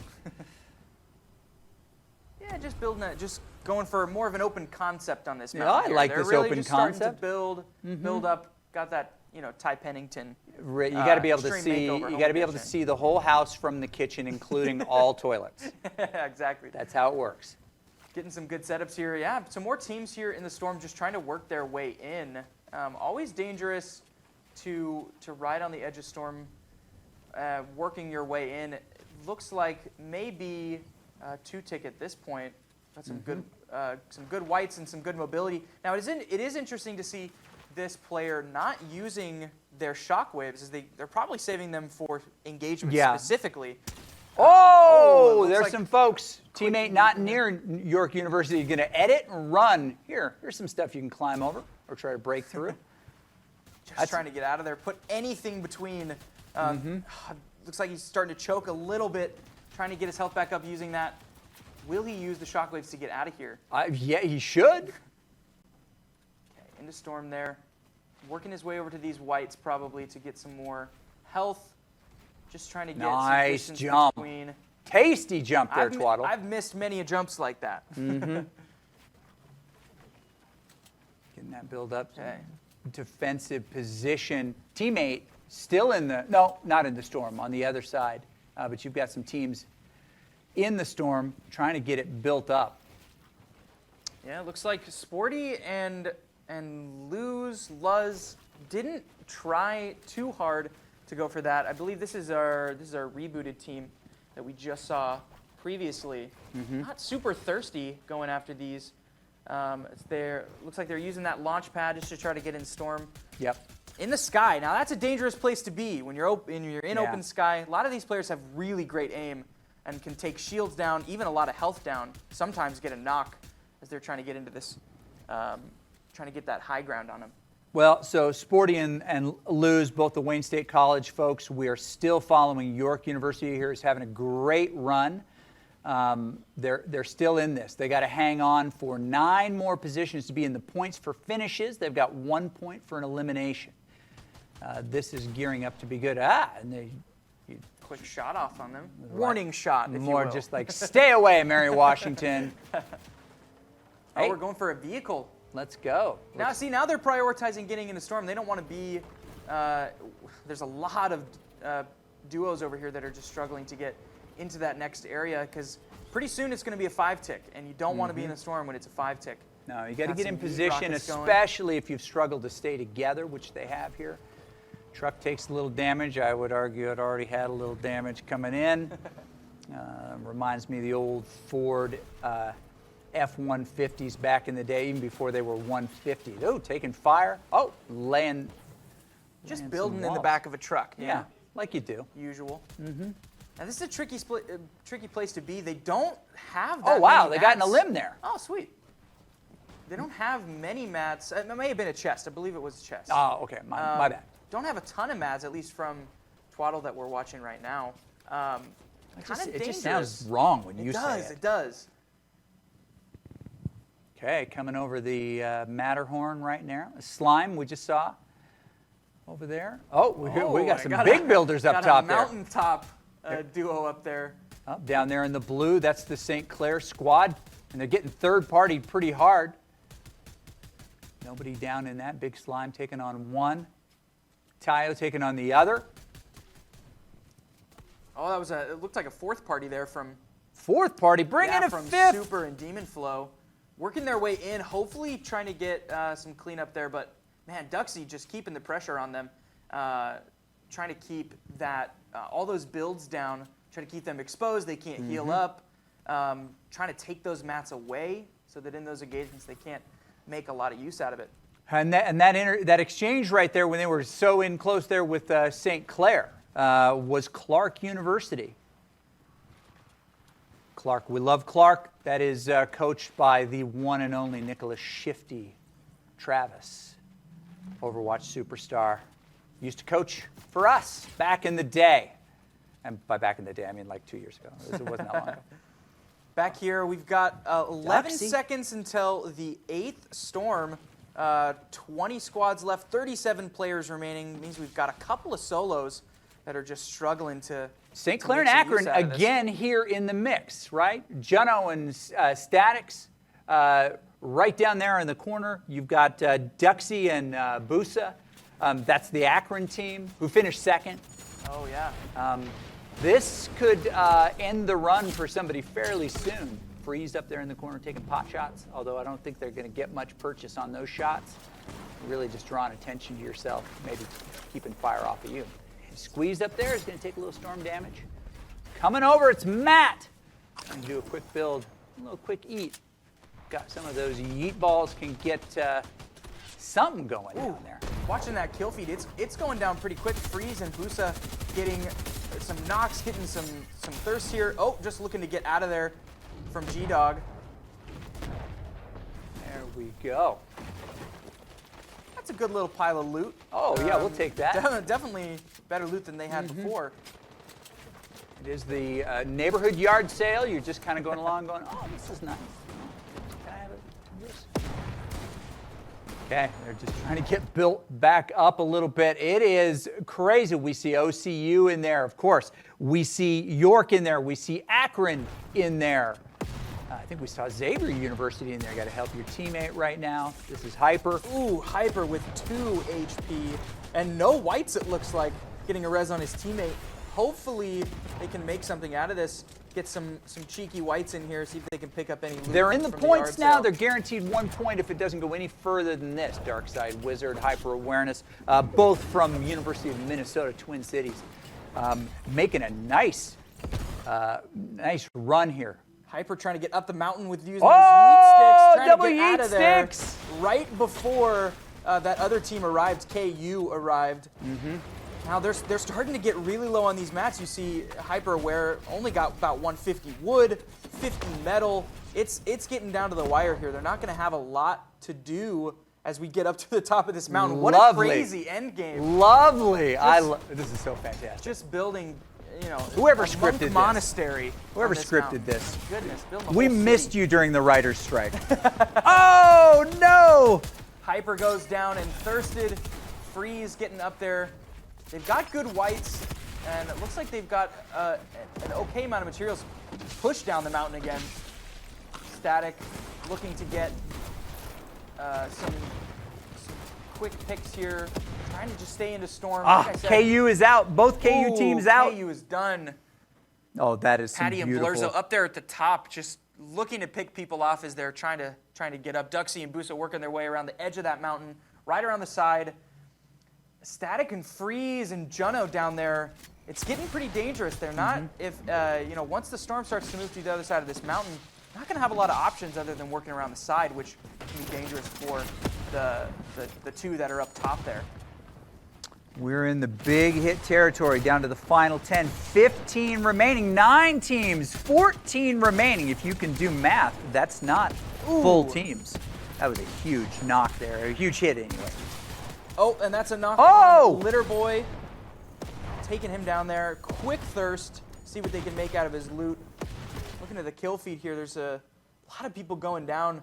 Yeah, just building just going for more of an open concept on this map. Yeah, I like They're this really open just concept. Starting to build up. Got that Ty Pennington. You got to be able to Extreme see. Makeover You home got to be able to edition. see the whole house from the kitchen, including all toilets. Exactly. That's how it works. Getting some good setups here. Yeah, some more teams here in the Storm just trying to work their way in. Always dangerous to ride on the edge of Storm, working your way in. It looks like maybe 2-tick at this point. Got some good whites and some good mobility. Now it is interesting to see this player not using their shockwaves, as they're probably saving them for engagement specifically. Oh, it looks there's like some folks. Teammate not near York University going to edit and run. Here's some stuff you can climb over or try to break through. Just trying to get out of there. Put anything between. Looks like he's starting to choke a little bit, trying to get his health back up using that. Will he use the shockwaves to get out of here? Yeah, he should. Okay, into Storm there. Working his way over to these whites probably to get some more health. Just trying to get some distance jump. between. Tasty jump there, Twaddle. I've missed many jumps like that. Getting that build up. Okay. Defensive position. Teammate still in the, no, not in the Storm, on the other side. But you've got some teams in the Storm trying to get it built up. Yeah, it looks like Sporty and Luz didn't try too hard to go for that. I believe this is our rebooted team that we just saw previously. Not super thirsty going after these. Looks like they're using that launch pad just to try to get in Storm. Yep. In the sky. Now that's a dangerous place to be when you're in open sky. A lot of these players have really great aim and can take shields down, even a lot of health down. Sometimes get a knock as they're trying to get into this, trying to get that high ground on them. Well, so Sporty and Luz, both the Wayne State College folks, we are still following York University here is having a great run. They're still in this. They got to hang on for 9 more positions to be in the points for finishes. They've got 1 point for an elimination. This is gearing up to be good. And Quick shot off on them. Warning shot, if more you will. just like, stay away, Mary Washington. Oh, we're going for a vehicle. Let's go. Now they're prioritizing getting into Storm. They don't want to be. There's a lot of duos over here that are just struggling to get into that next area because pretty soon it's going to be a 5-tick, and you don't want to be in the Storm when it's a 5-tick. No, you got to get in some heat position, rockets going. especially if you've struggled to stay together, which they have here. Truck takes a little damage. I would argue it already had a little damage coming in. Reminds me of the old Ford F-150s back in the day, even before they were 150. Oh, taking fire. Oh, laying Just building in the walls. back of a truck. Yeah, like you do. Usual. Now this is a tricky place to be. They don't have that Oh, wow, many they got in a mats. limb there. Oh, sweet. They don't have many mats. It may have been a chest. I believe it was a chest. Oh, okay, my bad. Don't have a ton of mats, at least from Twaddle that we're watching right now. Kind of dangerous. It just sounds wrong when you say it. It does. Okay, coming over the Matterhorn right now. Slime we just saw over there. Oh, we got some big builders up top there. Got a mountaintop duo up there. Up down there in the blue, that's the St. Clair squad, and they're getting third-partied pretty hard. Nobody down in that. Big Slime taking on one. Tayo taking on the other. Oh, it looked like a fourth party there from Fourth party, bring in a from fifth. Super and Demon Flow. Working their way in, hopefully trying to get some cleanup there, but man, Duxie just keeping the pressure on them, trying to keep that all those builds down, trying to keep them exposed. They can't heal up, trying to take those mats away so that in those engagements they can't make a lot of use out of it. And that exchange right there when they were so in close there with St. Clair was Clarke University. Clarke, we love Clarke. That is coached by the one and only Nicholas Shifty Travis, Overwatch superstar. Used to coach for us back in the day. And by back in the day, I mean like 2 years ago. It wasn't that long ago. Back here, we've got 11 Duxie. seconds until the 8th Storm. 20 squads left, 37 players remaining. Means we've got a couple of solos that are just struggling to St. Clair and make some use Akron out of this. again here in the mix, right? Juno and Statics right down there in the corner. You've got Duxie and Busa That's the Akron team who finished second. Oh, yeah. This could end the run for somebody fairly soon. Freeze up there in the corner taking pot shots, although I don't think they're going to get much purchase on those shots. Really just drawing attention to yourself, maybe keeping fire off of you. Squeezed up there is going to take a little storm damage. Coming over, it's Matt. Going to do a quick build, a little quick eat. Got some of those yeet balls, can get something going down there. Watching that kill feed, it's going down pretty quick. Freeze and Busa getting some knocks, getting some thirst here. Oh, just looking to get out of there from G-Dog. There we go. That's a good little pile of loot. Oh, yeah, we'll take that. Definitely better loot than they had before. It is the neighborhood yard sale. You're just kind of going along going, oh, this is nice. Can I have this? Okay, they're just trying to get built back up a little bit. It is crazy. We see OCU in there, of course. We see York in there. We see Akron in there. I think we saw Xavier University in there. Got to help your teammate right now. This is Hyper. Ooh, Hyper with 2 HP and no whites, it looks like, getting a res on his teammate. Hopefully they can make something out of this. Get some cheeky whites in here, see if they can pick up any loot. They're in the from points the now. yard They're guaranteed 1 point if it doesn't go any further than this. Darkside Wizard, Hyper Awareness, both from University of Minnesota, Twin Cities, making a nice run here. Hyper trying to get up the mountain with using his yeet sticks, trying double to get out yeet of there sticks. right before that other team arrived. KU arrived. Now they're starting to get really low on these mats. You see Hyper Aware only got about 150 wood, 50 metal. It's getting down to the wire here. They're not going to have a lot to do as we get up to the top of this mountain. What a crazy end game. Lovely. This is so fantastic. Just building, you know, Whoever a scripted this. monastery. Whoever on this scripted mountain. this. Goodness, building a We whole missed city. you during the writer's strike. Oh, no. Hyper goes down and thirsted. Freeze getting up there. They've got good whites, and it looks like they've got an okay amount of materials. Push down the mountain again. Static looking to get some quick picks here. Trying to just stay into storm. Like I said, KU is out. Both KU teams out. KU is done. Oh, that is some Patty and beautiful. Blurzo up there at the top, just looking to pick people off as they're trying to get up. Duxie and Busa working their way around the edge of that mountain, right around the side. Static and Freeze and Juno down there. It's getting pretty dangerous. They're not, if once the storm starts to move to the other side of this mountain, not going to have a lot of options other than working around the side, which can be dangerous for the two that are up top there. We're in the big hit territory, down to the final 10. 15 remaining, 9 teams, 14 remaining. If you can do math, that's not full teams. That was a huge knock there, a huge hit anyway. Oh, and that's a knock Oh! on Litter Boy. Taking him down there. Quick thirst. See what they can make out of his loot. Looking at the kill feed here, there's a lot of people going down.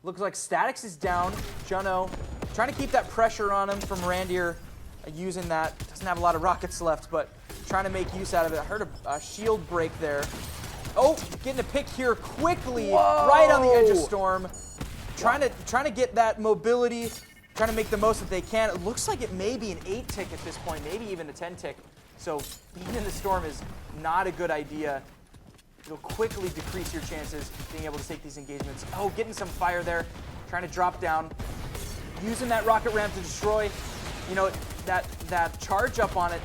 Looks like Statix is down. Juno trying to keep that pressure on him from Randier. Using that. Doesn't have a lot of rockets left, but trying to make use out of it. I heard a shield break there. Oh, getting a pick here quickly. Whoa. Right on the edge of storm. Trying to get that mobility. Trying to make the most that they can. It looks like it may be an 8 tick at this point, maybe even a 10 tick. So being in the storm is not a good idea. It'll quickly decrease your chances of being able to take these engagements. Oh, getting some fire there. Trying to drop down. Using that rocket ramp to destroy. You know, that charge up on it,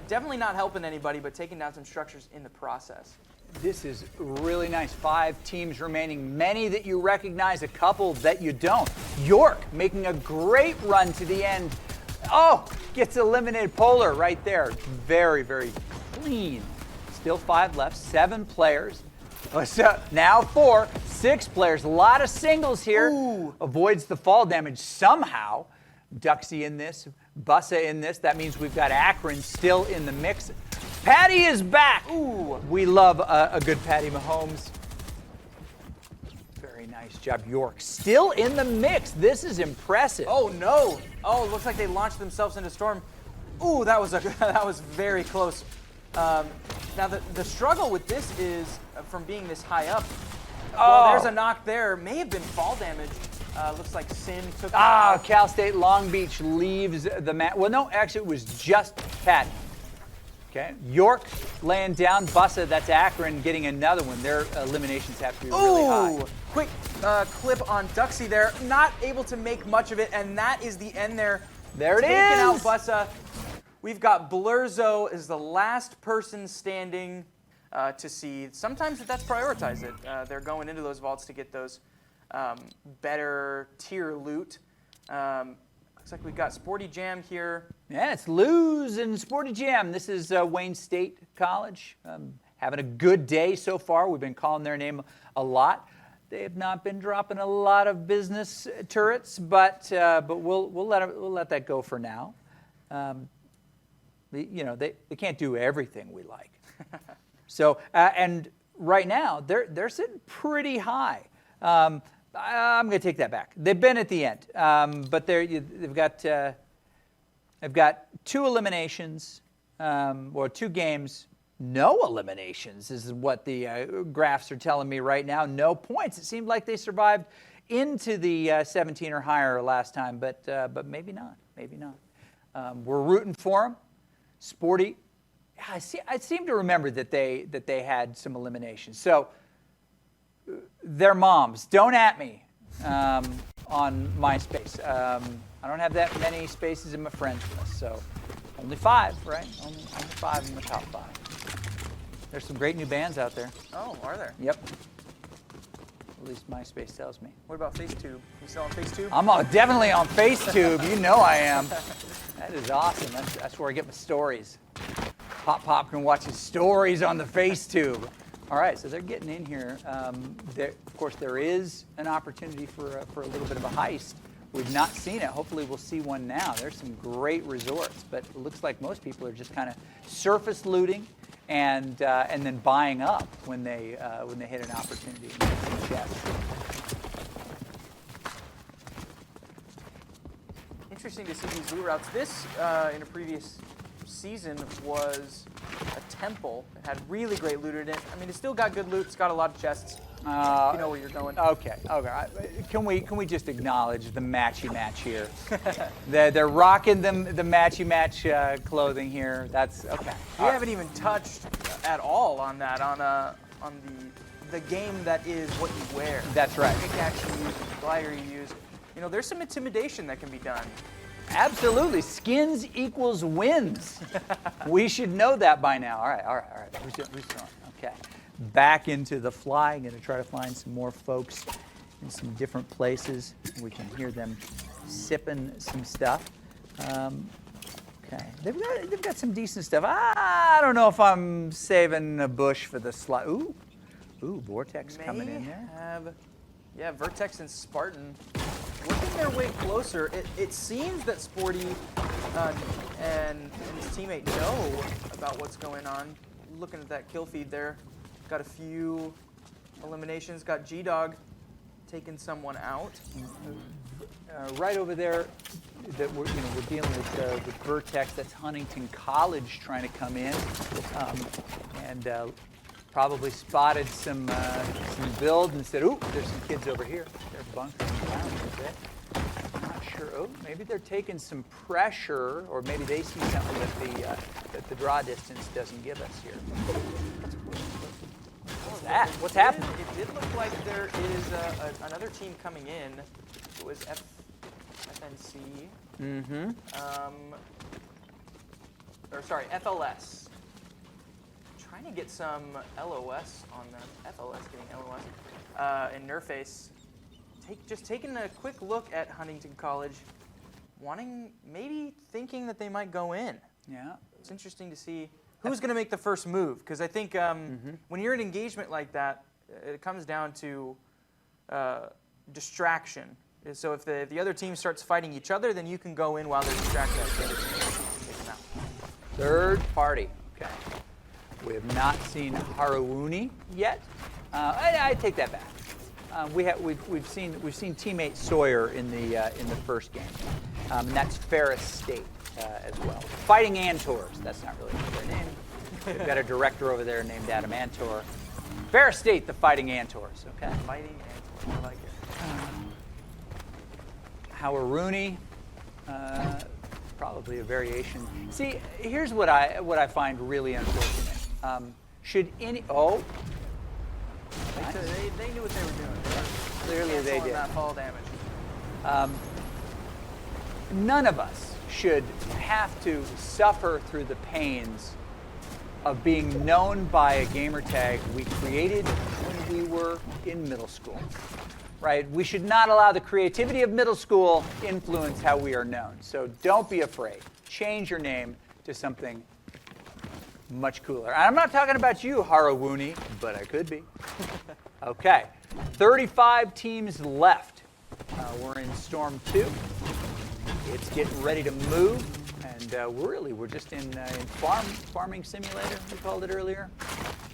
definitely not helping anybody, but taking down some structures in the process. This is really nice. 5 teams remaining, many that you recognize, a couple that you don't. York making a great run to the end. Oh, gets eliminated. Polar right there. Very, very clean. Still 5 left, 7 players. So now 4, 6 players. A lot of singles here. Ooh. Avoids the fall damage somehow. Duxie in this, Busa in this. That means we've got Akron still in the mix. Patty is back. Ooh. We love a good Patty Mahomes. Very nice job, York. Still in the mix. This is impressive. Oh no! Oh, looks like they launched themselves into storm. Ooh, that was very close. Now the struggle with this is from being this high up. Well, there's a knock there. May have been fall damage. Looks like Sin took. Cal State Long Beach leaves the match. Well, no, actually, it was just Patton. Okay, York laying down. Bussa, that's Akron, getting another one. Their eliminations have to be really high. Quick clip on Duxie there. Not able to make much of it, and that is the end there. There it Taking out is. Bussa. We've got Blurzo as the last person standing to see. Sometimes that's prioritized it. They're going into those vaults to get those better tier loot. Looks like we've got Sporty Jam here. Yeah, it's Luz and Sporty Jam. This is Wayne State College. Having a good day so far. We've been calling their name a lot. They have not been dropping a lot of business turrets, but we'll let that go for now. They can't do everything we like. So and right now they're sitting pretty high. I'm going to take that back. They've been at the end, but they've got 2 eliminations or 2 games. No eliminations is what the graphs are telling me right now. No points. It seemed like they survived into the 17 or higher last time, but maybe not. Maybe not. We're rooting for them. Sporty. I seem to remember that they had some eliminations. So their moms, don't at me on MySpace. I don't have that many spaces in my friends list, so only 5, right? Only 5 in the top 5. There's some great new bands out there. Oh, are there? Yep. At least MySpace tells me. What about FaceTube? You still on FaceTube? I'm definitely on FaceTube. You know I am. That is awesome. That's where I get my stories. Pop can watch his stories on the FaceTube. All right, so they're getting in here. Of course, there is an opportunity for a little bit of a heist. We've not seen it. Hopefully, we'll see one now. There's some great resorts, but it looks like most people are just kind of surface looting and then buying up when they hit an opportunity and get some chests. Interesting to see these loot routes. This in a previous season was a temple. It had really great loot in it. I mean, it's still got good loot. It's got a lot of chests. You know where you're going. Okay. Can we just acknowledge the matchy match here? They're rocking the matchy match clothing here. That's okay. We haven't even touched at all on that on the game that is what you wear. That's right. The pickaxe you use, the flyer you use. You know, there's some intimidation that can be done. Absolutely. Skins equals wins. We should know that by now. All right. Who's going? Okay. Back into the fly. Going to try to find some more folks in some different places. We can hear them sipping some stuff. Okay. They've got some decent stuff. I don't know if I'm saving a bush for the slide. Ooh, Vortex coming in there. Vertex and Spartan working their way closer. It seems that Sporty and his teammate know about what's going on. Looking at that kill feed there, got a few eliminations. Got G-Dog taking someone out. Right over there, that we're dealing with Vertex. That's Huntington College trying to come in, and probably spotted some build and said, "Ooh, there's some kids over here. They're bunkering down a bit." I'm not sure. Oh, maybe they're taking some pressure, or maybe they see something that the draw distance doesn't give us here. What's that? What's happening? It did look like there is another team coming in. It was FNC. Mm-hmm. FLS. Trying to get some LOS on them. FLS getting LOS. And Nerface just taking a quick look at Huntington College, maybe thinking that they might go in. Yeah. It's interesting to see who's going to make the first move, because I think when you're in engagement like that, it comes down to distraction. So if the other team starts fighting each other, then you can go in while they're distracted. Third party. Okay. We have not seen Haruuni yet. I take that back. We've seen teammate Sawyer in the first game, and that's Ferris State as well. Fighting Antors. That's not really their name. We've got a director over there named Adam Antor. Ferris State, the Fighting Antors. Okay. Fighting Antors. I like it. Howard Rooney, probably a variation. See, here's what I find really unfortunate. Should any nice. They knew what they were doing. Clearly they did. That fall damage. None of us should have to suffer through the pains of being known by a gamer tag we created when we were in middle school. Right? We should not allow the creativity of middle school influence how we are known. So don't be afraid. Change your name to something much cooler. And I'm not talking about you, Harawuni, but I could be. Okay, 35 teams left. We're in Storm 2. It's getting ready to move, and we're just in farming simulator, we called it earlier.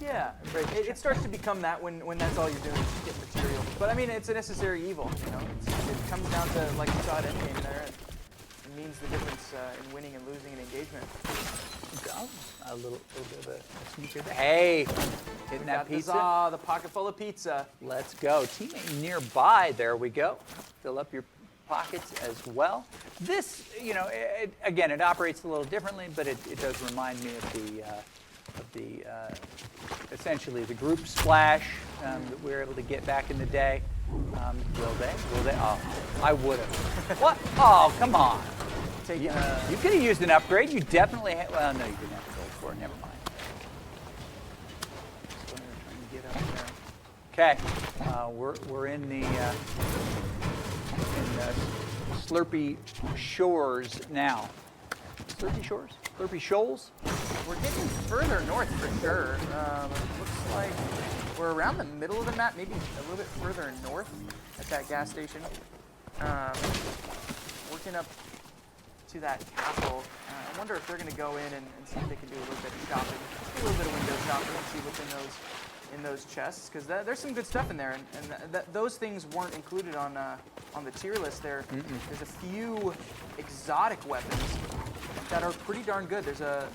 Yeah, it starts to become that when that's all you're doing is get material. But I mean, it's a necessary evil. You know, it comes down to, like you saw at Endgame there. It means the difference in winning and losing an engagement. A little bit of a sneaker there. Hey, hitting that pizza. The pocket full of pizza. Let's go. Teammate nearby. There we go. Fill up your pockets as well. This, you know, again, it operates a little differently, but it does remind me of the essentially the group splash that we were able to get back in the day. Will they? Oh, I would have. What? Oh, come on. You could have used an upgrade. You definitely had. Well, no, you didn't have to go for it. Never mind. Just when we were trying to get up there. Okay, we're in the Slurpy Shores now. Slurpy Shores? Slurpy Shoals? We're getting further north for sure. Looks like we're around the middle of the map, maybe a little bit further north at that gas station. Working up to that castle. I wonder if they're going to go in and see if they can do a little bit of shopping, a little bit of window shopping, and see what's in those chests, because there's some good stuff in there, and those things weren't included on the tier list. There's a few exotic weapons that are pretty darn good. There's a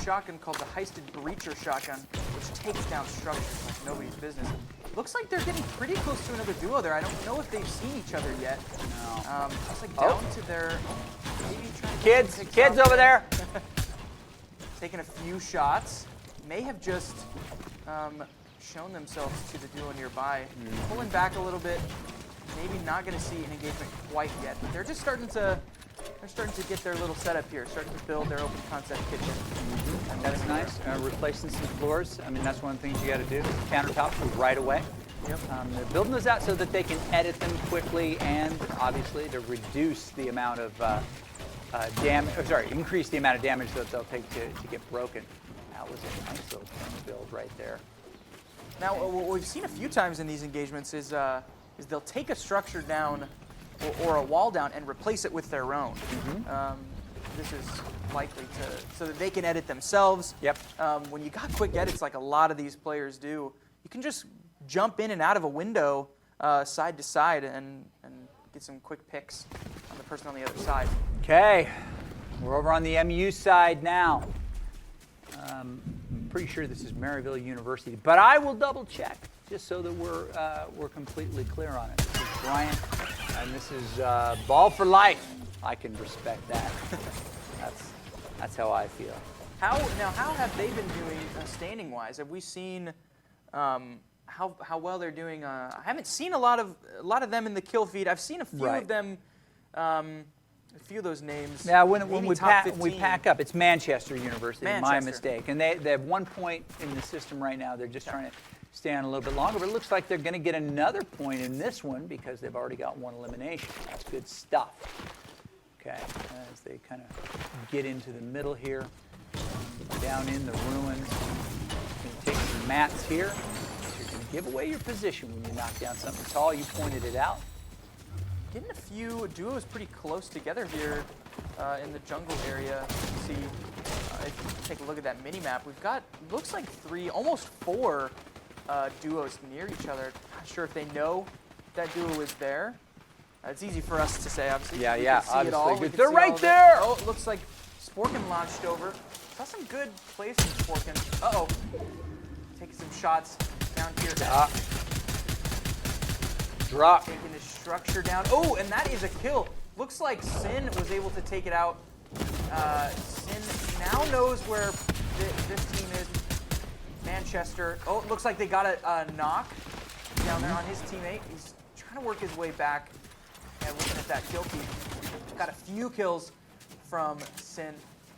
shotgun called the Heisted Breacher shotgun, which takes down structures like nobody's business. Looks like they're getting pretty close to another duo there. I don't know if they've seen each other yet. No. Looks like down to their maybe trying to kids over there. Taking a few shots. May have just shown themselves to the duo nearby. Pulling back a little bit. Maybe not going to see an engagement quite yet, but they're just starting to get their little setup here, starting to build their open concept kitchen. And that's nice. Replacing some floors. I mean, that's one of the things you got to do. Countertops right away. Yep. They're building those out so that they can edit them quickly and obviously to reduce the amount of increase the amount of damage that they'll take to get broken. That was a nice little build right there. Now, what we've seen a few times in these engagements is they'll take a structure down or a wall down and replace it with their own. This is likely so that they can edit themselves. Yep. When you got quick edits like a lot of these players do, you can just jump in and out of a window side to side and get some quick picks on the person on the other side. Okay, we're over on the MU side now. I'm pretty sure this is Maryville University, but I will double check just so that we're completely clear on it. This is Bryant, and this is Ball for Life. I can respect that. That's how I feel. How have they been doing standing wise? Have we seen how well they're doing? I haven't seen a lot of them in the kill feed. I've seen a few of them. A few of those names. Yeah, when we pack up, it's Manchester University. My mistake. And they have 1 point in the system right now. They're just trying to stay on a little bit longer, but it looks like they're going to get another point in this one because they've already got one elimination. That's good stuff. Okay, as they kind of get into the middle here, down in the ruins. Going to take some mats here. You're going to give away your position when you knock down something tall. You pointed it out. Getting a few duos pretty close together here in the jungle area. You see, if you take a look at that mini map, we've got looks like almost four duos near each other. Not sure if they know that duo is there. It's easy for us to say, obviously. Yeah, obviously. They're right there. Oh, it looks like Sporkin launched over. Saw some good plays from Sporkin. Uh-oh. Taking some shots down here. Drop. Taking his structure down. Oh, and that is a kill. Looks like Sin was able to take it out. Sin now knows where this team is. Manchester. Oh, it looks like they got a knock down there on his teammate. He's trying to work his way back. And looking at that kill feed, got a few kills from Sin.